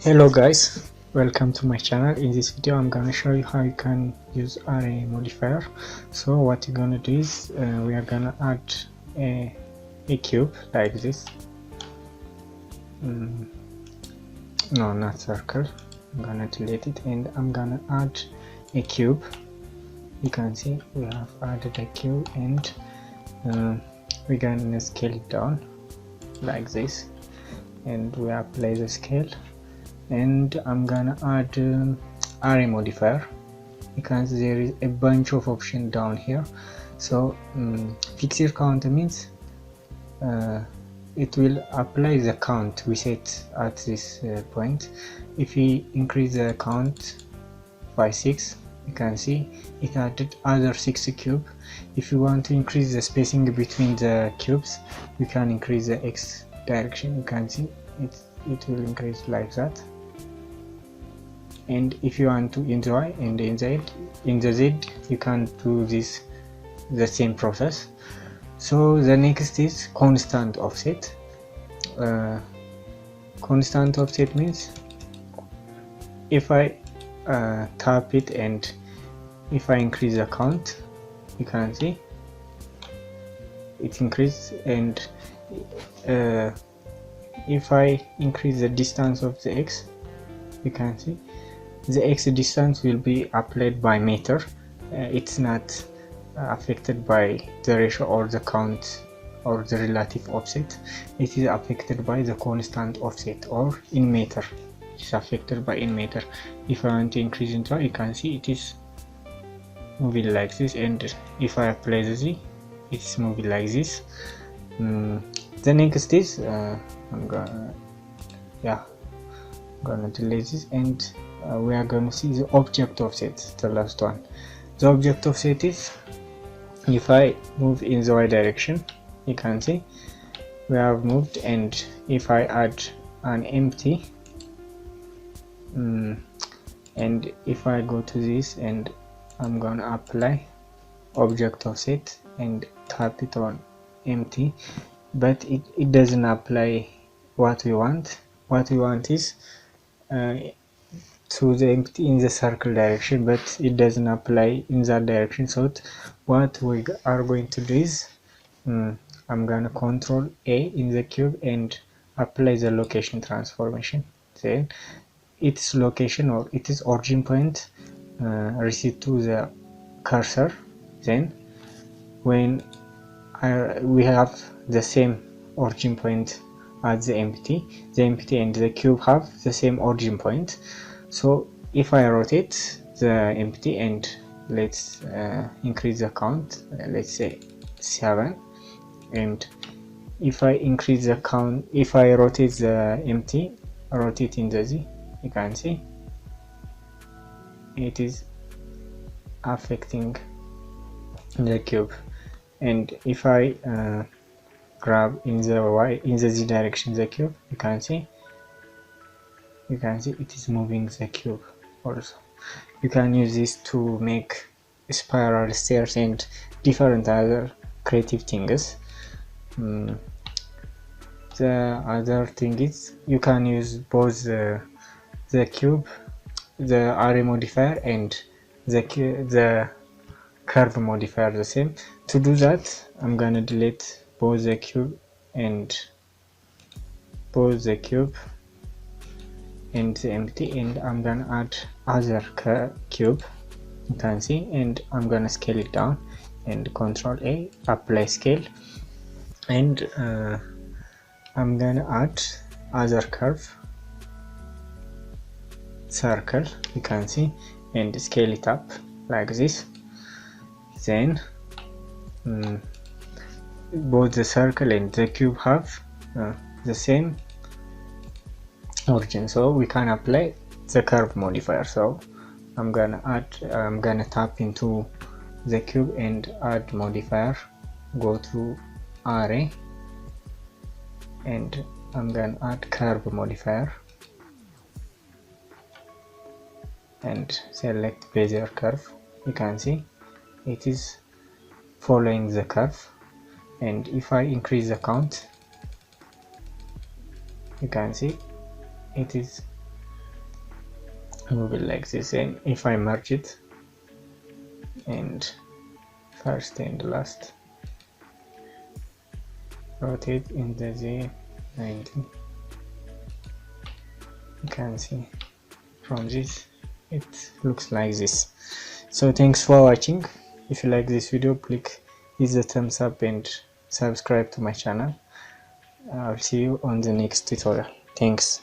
Hello guys, welcome to my channel. In this video I'm gonna show you how you can use array modifier. So what you're gonna do is we are gonna add a cube like this. No, not circle. I'm gonna delete it and I'm gonna add a cube. You can see we have added a cube and we're gonna scale it down like this, and we apply the scale. And I'm gonna add array modifier because there is a bunch of options down here. So fixed count means it will apply the count we set at this point. If we increase the count by 6, you can see it added other 6 cube. If you want to increase the spacing between the cubes, you can increase the x direction. You can see it will increase like that. And if you want to in the y and in the z, you can do this the same process. So the next is constant offset. Constant offset means if I tap it and if I increase the count, you can see it increases, and if I increase the distance of the x, you can see the x distance will be applied by meter. It's not affected by the ratio or the count or the relative offset. It is affected by the constant offset, or in meter. It's affected by in meter. If I want to increase in y, you can see it is moving like this, and if I apply the z, it's moving like this. The next is I'm gonna delete this, and we are going to see the object offset, the last one. The object offset is if I move in the y direction, you can see we have moved, and if I add an empty, and if I go to this and I'm gonna apply object offset and tap it on empty, but it doesn't apply what we want. What we want is to the empty in the circle direction, but it doesn't apply in that direction. So what we are going to do is I'm gonna control A in the cube and apply the location transformation. Then its location or its origin point receive to the cursor. Then when we have the same origin point as the empty and the cube have the same origin point. So if I rotate the empty and let's increase the count, let's say 7, and if I increase the count, if I rotate the empty, rotate in the z, you can see it is affecting the cube. And if I grab in the y, in the z direction the cube, you can see it is moving the cube also. You can use this to make spiral stairs and different other creative things. The other thing is you can use both the cube, the array modifier, and the curve modifier the same. To do that, I'm gonna delete both the cube and the empty, and I'm gonna add other cube, you can see, and I'm gonna scale it down and control A, apply scale, and I'm gonna add other curve, circle, you can see, and scale it up like this. Then both the circle and the cube have the same origin, so we can apply the curve modifier. So I'm gonna tap into the cube and add modifier, go to array, and I'm gonna add curve modifier and select Bezier curve. You can see it is following the curve, and if I increase the count, you can see it is move it like this, and if I merge it and first and last, rotate in the Z90, you can see from this it looks like this. So thanks for watching. If you like this video, please hit the thumbs up and subscribe to my channel. I'll see you on the next tutorial. Thanks.